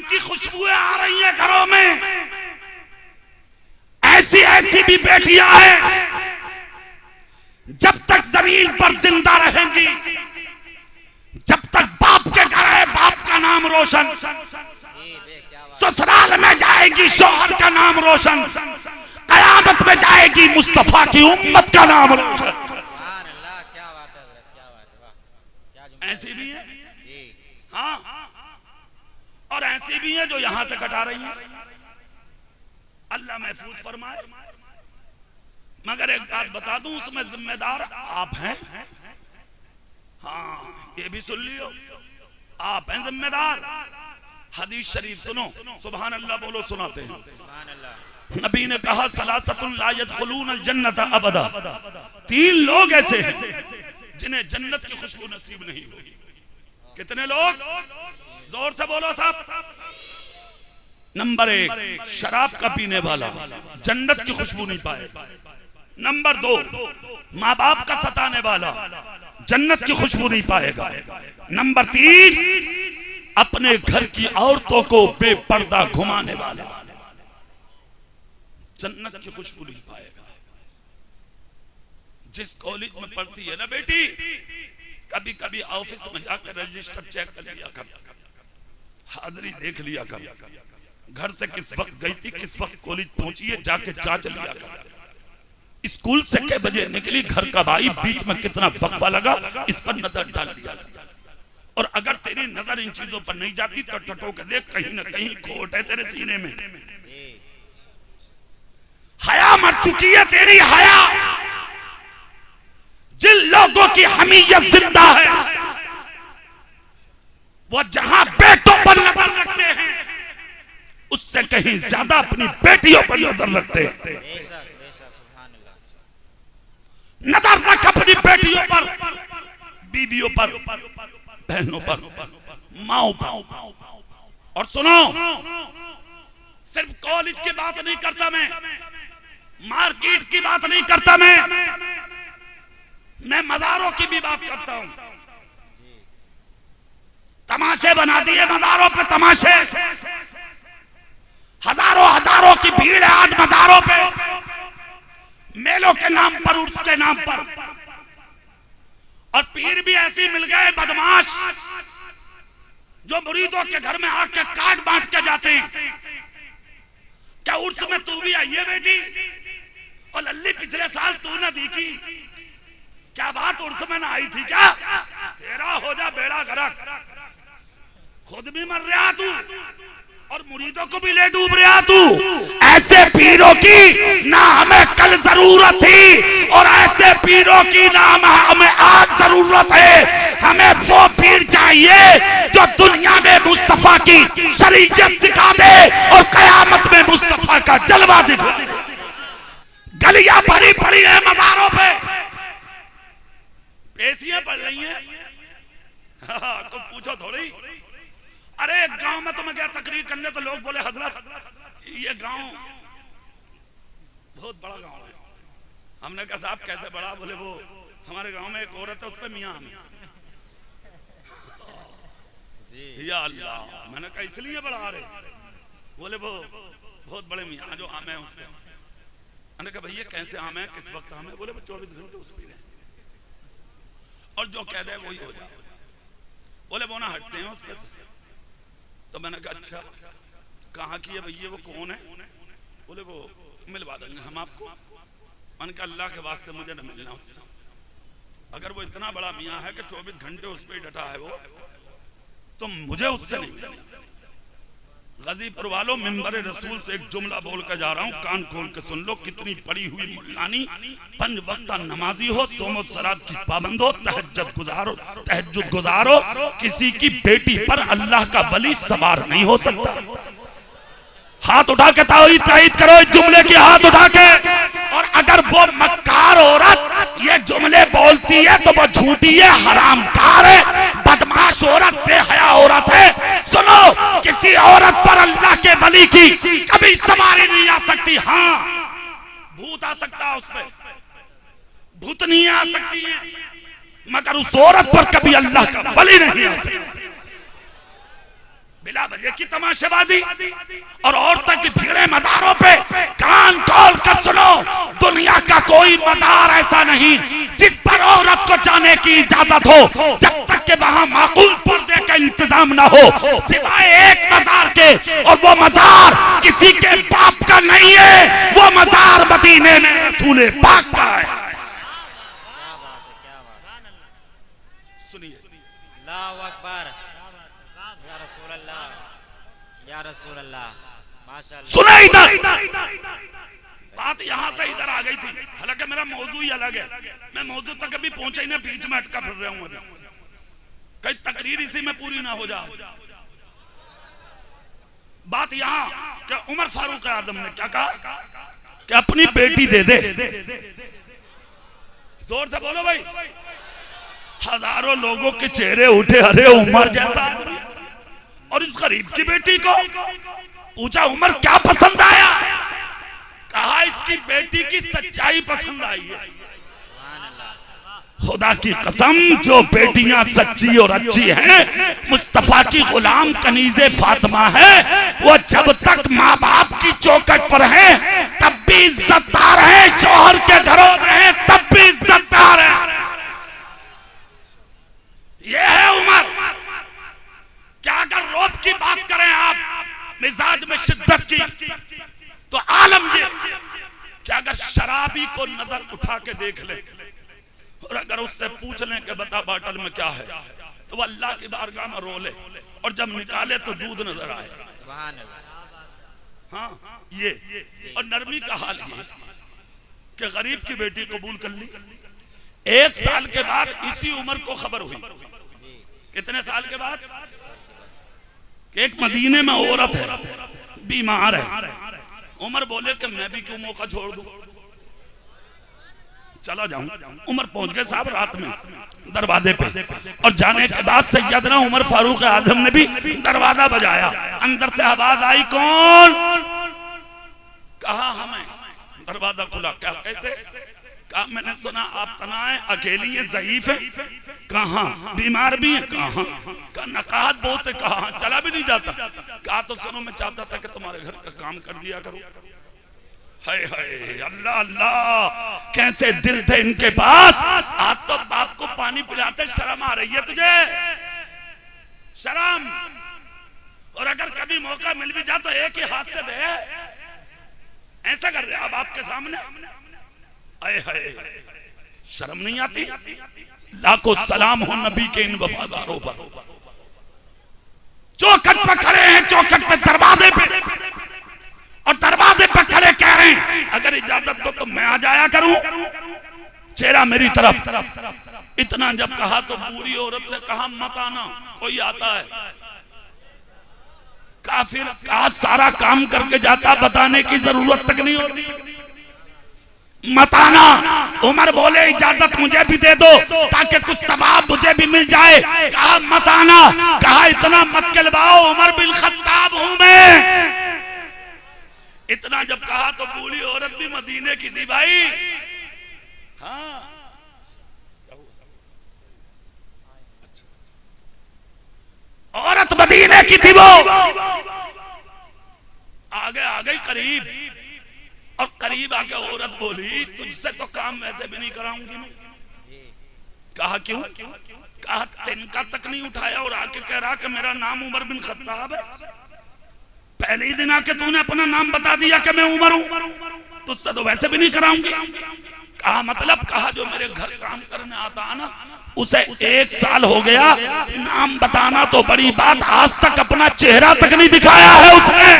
की खुशबुएं आ रही हैं घरों में, ऐसी ऐसी भी बेटियां हैं जब तक जमीन पर जिंदा रहेंगी, जब तक बाप के घर है बाप का नाम रोशन, ससुराल में जाएगी शौहर का नाम रोशन, कयामत में जाएगी मुस्तफा की उम्मत का नाम रोशन। ऐसी भी है, हाँ, और ऐसी भी है जो यहां से कटा रही है। अल्लाह महफूज फरमाए। मगर एक बात बता दूं, उसमें जिम्मेदार आप हैं। हाँ, ये भी सुन लियो, आप हैं जिम्मेदार। हदीस शरीफ सुनो, सुभान अल्लाह बोलो, सुनाते हैं। नबी ने कहा सलासतुल ला यदखुलूनल जन्नत अबदा, 3 लोग ऐसे हैं जिन्हें जन्नत की खुशबू नसीब नहीं होगी। कितने लोग? जोर से बोलो साहब। नंबर 1 शराब का पीने वाला जन्नत की खुशबू नहीं पाएगा। नंबर 2 माँ बाप का सताने वाला जन्नत की खुशबू नहीं पाएगा। नंबर 3 अपने घर की औरतों को बेपर्दा घुमाने वाला जन्नत की खुशबू नहीं पाएगा। जिस कॉलेज में पढ़ती है ना बेटी, कभी कभी ऑफिस में जाकर रजिस्टर चेक कर लिया कर, हाजिरी देख लिया कर, घर से किस वक्त गई थी, किस वक्त कॉलेज पहुंची है, जाके जांच लिया कर। स्कूल से कितने बजे निकली, घर का भाई बीच में कितना वक्फा लगा, इस पर नजर डाल लिया कर। और अगर तेरी नजर इन चीजों पर नहीं जाती तो टटो के देख, कहीं ना कहीं खोट है तेरे सीने में। हया मर चुकी है तेरी हया। जिन लोगों की हमीयत जिंदा है वो जहां बेटों पर नजर रखते हैं उससे कहीं ज्यादा अपनी बेटियों पर नजर रखते हैं। नजर रख अपनी बेटियों पर, बीवियों पर, बहनों पर, माओ पर। और सुनो, सिर्फ कॉलेज की बात नहीं करता मैं, मार्केट की बात नहीं करता मैं मज़ारों की भी बात करता हूं। तमाशे बना दिए मज़ारों पे, तमाशे। हजारों हजारों की भीड़ है आज मज़ारों पे, मेलों के नाम पर, उर्स के नाम पर। और पीर भी ऐसे मिल गए बदमाश जो मुरीदों के घर में आके काट बांट के जाते हैं। क्या उर्स में तू भी आई है बेटी? और लल्ली पिछले साल तू ना दिखी, क्या बात उर्स में ना आई थी क्या? तेरा हो जा बेड़ा गर्क। खुद भी मर रहा तू और मुरीदों को भी ले डूब रहा तू। ऐसे पीरों की ना हमें कल जरूरत थी और ऐसे पीरों की ना हमें आज जरूरत है। हमें वो पीर चाहिए जो दुनिया में मुस्तफा की शरीयत सिखा दे और कयामत में मुस्तफा का जलवा दिखाए। गलियां भरी पड़ी है मज़ारों पे, पेशियां पड़ रही हैं। को पूछो थोड़ी। अरे गांव में तो मैं गया तकरीर करने, तो लोग बोले हजरत ये गांव बहुत बड़ा गांव है। हमने कहा साहब कैसे बड़ा? बोले वो हमारे गांव में एक औरत है, उस पे मियां है। या अल्लाह, मैंने कहा इसलिए बड़ा रहे? बोले वो बहुत बड़े मियां जो आम है उस पे। मैंने कहा भैया कैसे आम है, किस वक्त आम है? बोले वो 24 घंटे उस पे और जो कह दे वही हो जाए। बोले वो ना हटते हैं उस पे से। तो मैंने कहा अच्छा कहाँ की है भैया, वो कौन है? बोले वो मिलवा देंगे हम आपको। मैंने कहा अल्लाह के वास्ते मुझे न मिलना उससे। अगर वो इतना बड़ा मियाँ है कि 24 घंटे उस पर डटा है वो, तो मुझे उससे नहीं मिलना। गाजीपुर वालों, मिंबर रसूल से एक जुमला बोल कर जा रहा हूँ, कान खोल के सुन लो। कितनी पड़ी हुई मुल्लानी, 5 वक्ता नमाजी हो, सोमो सलात की पाबंद हो, तहज्जुद गुजारो, किसी की बेटी पर अल्लाह का वली सवार नहीं हो सकता। हाथ उठा के तायीद करो इस जुमले की, हाथ उठा के। और अगर वो मक्कार औरत ये जुमले बोलती है तो वो झूठी है, हरामकार है, बदमाश औरत, बेहया औरत है। सुनो, किसी औरत पर अल्लाह के वली की कभी सवारी नहीं आ सकती। हाँ, भूत आ सकता है उस पर, भूतनी आ सकती है, मगर उस औरत पर कभी अल्लाह का वली नहीं आ सकता। बिला वजह की तमाशेबाजी और औरतों की भीड़ें मज़ारों पे। कान खोल कर सुनो, दुनिया का कोई मज़ार ऐसा नहीं जिस पर औरत को जाने की इजाजत हो, जब तक के वहां माकूल पर्दे का इंतजाम ना हो, सिवाय एक मज़ार के, और वो मज़ार किसी के बाप का नहीं है, वो मज़ार मदीने में रसूल पाक का है। सुनिए, अल्लाहु अकबर, या रसूल अल्लाह, या रसूल अल्लाह, माशाअल्लाह। सुने इधर बात यहां से इधर आ गई थी, हालांकि मेरा मौजू ही अलग है, मैं मौजू तक अभी पहुंचा ही ना, बीच में अटका फिर रहा हूं अभी, कहीं तकरीर इसी में पूरी ना हो जाए। बात यहां कि उमर फारूक आजम ने क्या कहा कि अपनी बेटी दे दे। जोर से बोलो भाई। हजारों लोगों के चेहरे उठे, अरे उमर जैसा आदमी, और इस गरीब की बेटी को पूछा उमर क्या पसंद आया, कहा इसकी बेटी की सच्चाई पसंद आई है। खुदा की कसम, जो बेटियां सच्ची और अच्छी हैं, मुस्तफा की गुलाम कनीज़े फातिमा है, वो जब तक माँ बाप की चौखट पर हैं तब भी इज्जतदार हैं, शौहर के घरों में हैं तब भी इज्जतदार हैं। ये है उमर। क्या अगर रौब की बात करें आप, मिजाज में शिद्दत की, तो आलम ये कि अगर शराबी को नजर उठा के देख ले और अगर उससे पूछ लें कि बता बाटल में क्या है, तो वो अल्लाह की बारगाह में रो ले, और जब निकाले तो दूध नजर आए। हाँ, ये और नरमी का हाल ये कि गरीब की बेटी कबूल कर ली। 1 साल के बाद इसी उमर को खबर हुई, कितने साल के बाद, एक मदीने में औरत है, बीमार है। उमर बोले कि मैं भी क्यों मौका छोड़ दूं, चला जाऊं। उमर पहुंच गए साहब रात में दरवाजे पे, और जाने के बाद सैयदना उमर फारूक आजम ने भी दरवाजा बजाया। अंदर से आवाज आई, कौन? कहा हमें। दरवाजा खुला। क्या कैसे? कहा मैंने सुना आप तनाए, अकेली है, ज़ईफ है। कहा बीमार भी है। कहा नकाहत बहुत है। कहा चला भी नहीं जाता। कहा तो सुनो, मैं चाहता था कि तुम्हारे घर का काम कर दिया करो। हाय हाय, अल्लाह अल्लाह, कैसे दिल थे इनके पास। आज तो बाप को पानी पिलाते शर्म आ रही है तुझे, शर्म। और अगर कभी मौका मिल भी जा तो एक ही हाथ से दे। ऐसा कर रहे अब आपके सामने। हाय हाय, शर्म नहीं आती। लाखों सलाम हो नबी के इन वफादारों पर। चौखट पर खड़े हैं, चौखट पे, दरवाजे पे, और दरवाजे पर खड़े कह रहे हैं अगर इजाजत दो तो मैं आ जाया करूं। चेहरा मेरी तरफ। इतना जब कहा तो बूढ़ी औरत ने कहा मत आना, कोई आता है। काफिर कहा सारा काम करके जाता, बताने की जरूरत तक नहीं होती, मत आना। उमर बोले इजाजत मुझे भी दे दो ताकि कुछ सवाब मुझे भी मिल जाए। कहा मत आना। कहा इतना मत कहलवाओ, उमर बिन खत्ताब हूं मैं। इतना जब कहा तो बूढ़ी औरत भी मदीने की थी भाई। हाँ, औरत मदीने की थी। वो आगे आ गई करीब, और करीब आके औरत बोली तुझसे तो काम वैसे भी नहीं कराऊंगी मैं। कहा क्यों? कहा तिनका तक नहीं उठाया और आके कह रहा कि मेरा नाम उमर बिन खत्ताब है। पहले ही दिन आके तूने अपना नाम बता दिया कि मैं उमर हूं, तुझसे तो वैसे भी नहीं कराऊंगी। कहा मतलब? कहा जो मेरे घर काम करने आता है ना, उसे 1 साल हो गया, नाम बताना तो बड़ी बात, आज तक अपना चेहरा तक नहीं दिखाया है उसने।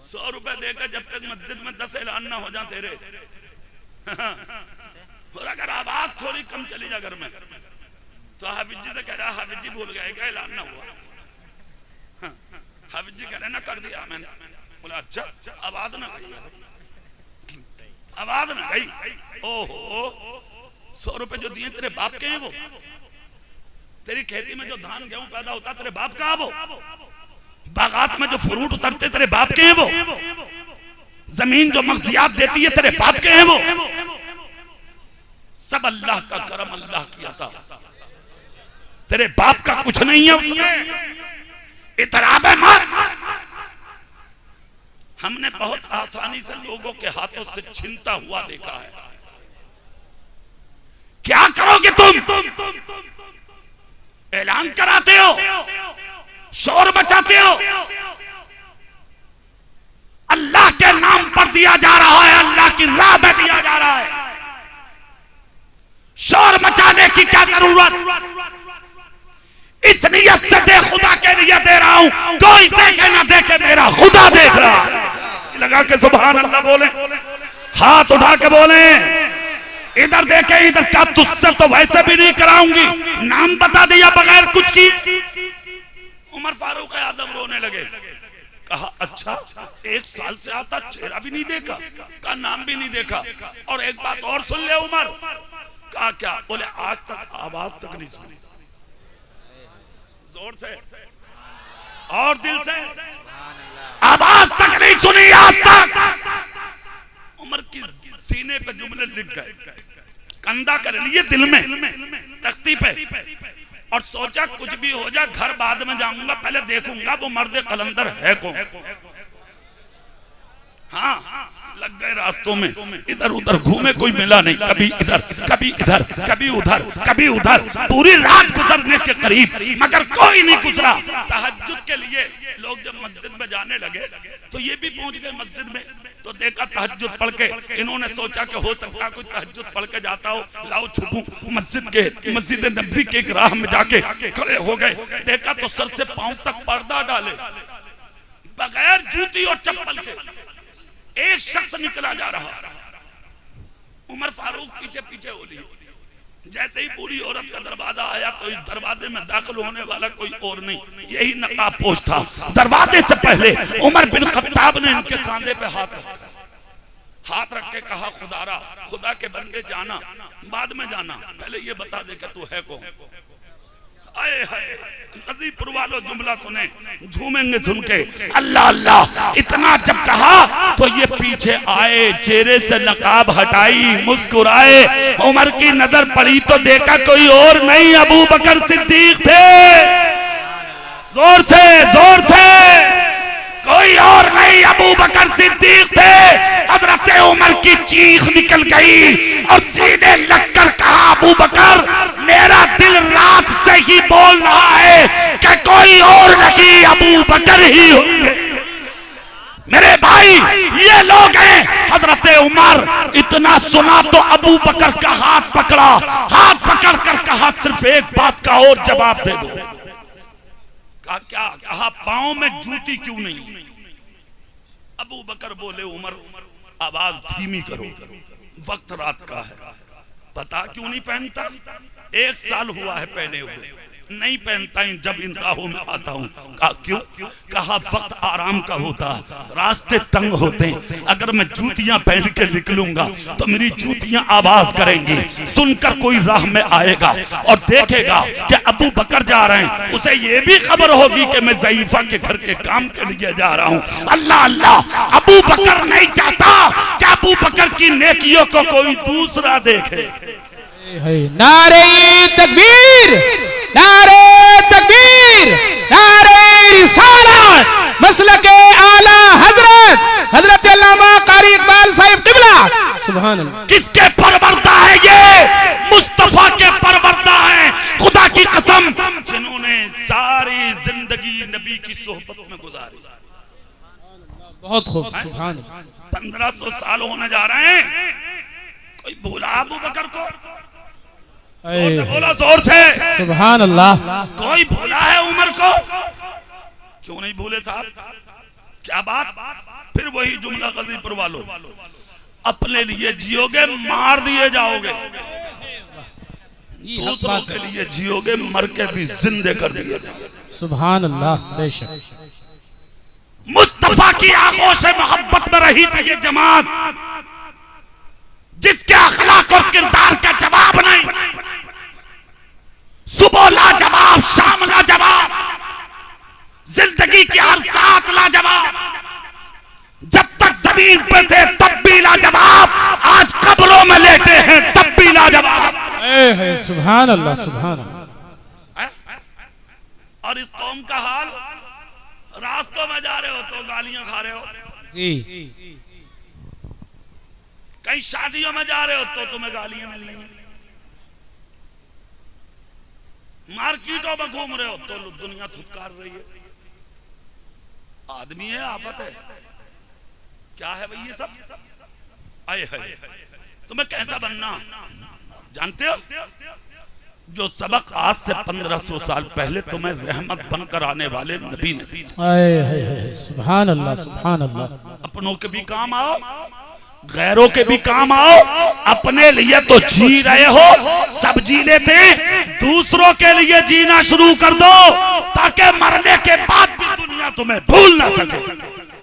100 रुपए देकर जब तक मस्जिद में 10 ऐलान ना हो जा तेरे, और अगर आवाज थोड़ी कम चली जा घर में, तो हाफिज जी से कह रहा हाफिज जी भूल गए क्या, ऐलान ना हुआ। हाफिज जी कह रहे ना कर दिया मैंने। बोला अच्छा, आवाज ना गई, आवाज ना गई। ओहो, 100 रुपए जो दिए तेरे बाप के हैं वो? तेरी खेती में जो धान गेहूं पैदा होता तेरे बाप का? वो बागात में जो फ्रूट उतरते तेरे बाप के हैं? वो जमीन जो मगजियात देती है तेरे बाप के हैं? वो सब अल्लाह का करम, अल्लाह किया था। तेरे बाप का कुछ नहीं है उसमें, इधर आवे मत। हमने बहुत आसानी से लोगों के हाथों से छीनता हुआ देखा है। क्या करोगे तुम? ऐलान कराते हो, शोर मचाते हो, अल्लाह के नाम पर दिया जा रहा है, अल्लाह की राह में दिया जा रहा है। शोर मचाने की क्या जरूरत? इस नियत से दे, खुदा के लिए दे रहा हूं, कोई देखे ना देखे, मेरा खुदा देख रहा है। लगा के सुभान अल्लाह बोले, हाथ उठा के बोले, इधर देखे इधर का, तुझसे तो वैसे भी नहीं कराऊंगी, नाम बता दिया बगैर कुछ की। उमर फारूक आजम रोने लगे। कहा अच्छा, 1 साल से आता, चेहरा भी नहीं देखा, का नाम भी नहीं देखा, और एक बात और सुन ले उमर। कहा क्या? बोले आज तक आवाज तक नहीं सुनी। जोर से और दिल से, आवाज तक नहीं सुनी आज तक। उमर की सीने पे जुमले लिख गए, कंधा कर लिए दिल में तख्ती पे, और सोचा कुछ भी हो जाए घर बाद में जाऊंगा, पहले देखूंगा वो मर्द कलंदर है कौन। हाँ, लग गए रास्तों में, इधर उधर घूमे, कोई मिला नहीं, कभी इधर कभी इधर कभी उधर कभी उधर, पूरी रात गुजरने के करीब, मगर कोई नहीं गुजरा। तहज्जुद के लिए लोग जब मस्जिद में जाने लगे तो ये भी पहुंच गए मस्जिद में, तो देखा तहज्जुद पढ़ के, इन्होंने सोचा कि हो सकता कोई तहज्जुद पढ़ के जाता हो, लाओ छुपूं। मस्जिद नबी के एक राह में जाके खड़े हो गए, देखा तो सर से पांव तक पर्दा डाले, बगैर जूती और चप्पल के एक शख्स निकला जा रहा। उमर फारूक पीछे पीछे हो लिए। जैसे ही बूढ़ी औरत का दरवाजा आया तो इस दरवाजे में दाखिल होने वाला कोई और नहीं, यही नकाबपोश था। दरवाजे से पहले उमर बिन खत्ताब ने इनके कांधे पे हाथ रखा, हाथ रख के कहा, खुदारा, खुदा के बंदे जाना, बाद में जाना, पहले ये बता दे कि तू है कौन। आए हाय, गजीपुर वालों जुमला सुने, झूमेंगे सुन के। अल्लाह अल्लाह इतना जब कहा तो ये पीछे आए, चेहरे से नकाब हटाई, मुस्कुराए। उमर की नजर पड़ी तो देखा कोई और नहीं, अबू बकर सिद्दीक थे। जोर से कोई और नहीं, अबू बकर सिद्दीक थे। हजरत उमर की चीख निकल गई और सीधे लगकर कहा, अबू बकर, मेरा दिल रात से ही बोल रहा है कि कोई और नहीं, अबू बकर ही होंगे। मेरे भाई ये लोग हैं। हजरत उमर इतना सुना तो अबू बकर का हाथ पकड़ा, हाथ पकड़ कर कहा, सिर्फ एक बात का और जवाब दे दो। क्या? कहा, पांव में जूती क्यों नहीं? अबू बकर बोले, उमर आवाज धीमी करो, वक्त रात का है। पता क्यों नहीं पहनता? 1 साल हुआ है पहने हुए, नहीं पहनता ही जब इन राहों में आता हूँ। कहा क्यों? कहा वक्त आराम का होता, रास्ते तंग होते हैं, अगर मैं जूतियां पहन के निकलूंगा तो मेरी जूतियां आवाज करेंगी, सुनकर कोई राह में आएगा और देखेगा कि अबू बकर जा रहे हैं, उसे ये भी खबर होगी कि मैं ज़ईफा के घर के काम के लिए जा रहा हूँ। अल्लाह अल्लाह, अबू बकर नहीं चाहता कि अबू बकर की नेकियों को कोई दूसरा देखे। नारे तकबीर, नारे तकबीर, नारे रिसालत, मसलके आला हजरत हजरत अल्लामा कारी इकबाल साहिब किबला। सुभान अल्लाह। किसके परवरदा है ये? मुस्तफा के परवरदा है, खुदा की कसम, जिन्होंने सारी जिंदगी नबी की सोहबत में गुजारी। बहुत खूब, सुभान अल्लाह। 1500 साल होने जा रहे हैं, कोई भूला अबू बकर को? जोर से बोला, जोर से सुभान अल्लाह। कोई भूला है उमर को? क्यों नहीं भूले साहब? क्या बात? फिर वही जुमला, गजीपुर वालों, अपने लिए जियोगे मार दिए जाओगे, दूसरों के लिए जियोगे मर के भी जिंदे कर दिए जाओगे। सुभान अल्लाह, बेशक। मुस्तफा की आंखों से मोहब्बत में रही थी ये जमात, जिसके अखलाक और किरदार का जवाब नहीं। सुबह लाजवाब, शाम लाजवाब, जिंदगी की हर साथ लाजवाब, जब तक जमीन पे थे तब भी लाजवाब, आज कब्रों में लेटे हैं तब भी लाजवाब। सुभान अल्लाह, सुभान अल्लाह। और इस कौम का हाल, रास्तों में जा रहे हो तो गालियां खा रहे हो जी, कहीं शादियों में जा रहे हो तो तुम्हें गालियां मिल रही हैं, मार्केटों में घूम रहे हो तो दुनिया थुतकार रही है। आदमी है, आफत है, क्या है भाई ये सब? आए है तुम्हें कैसा बनना जानते हो? जो सबक आज से 1500 साल पहले तुम्हें रहमत बनकर आने वाले नबी ने दी। सुभान अल्लाह, सुभान अल्लाह। अपनों के भी काम आओ, गैरों के भी काम आओ। अपने लिए तो जी रहे हो, सब जी लेते हैं, दूसरों के लिए जीना शुरू कर दो ताकि मरने के बाद भी दुनिया तुम्हें भूल ना सके।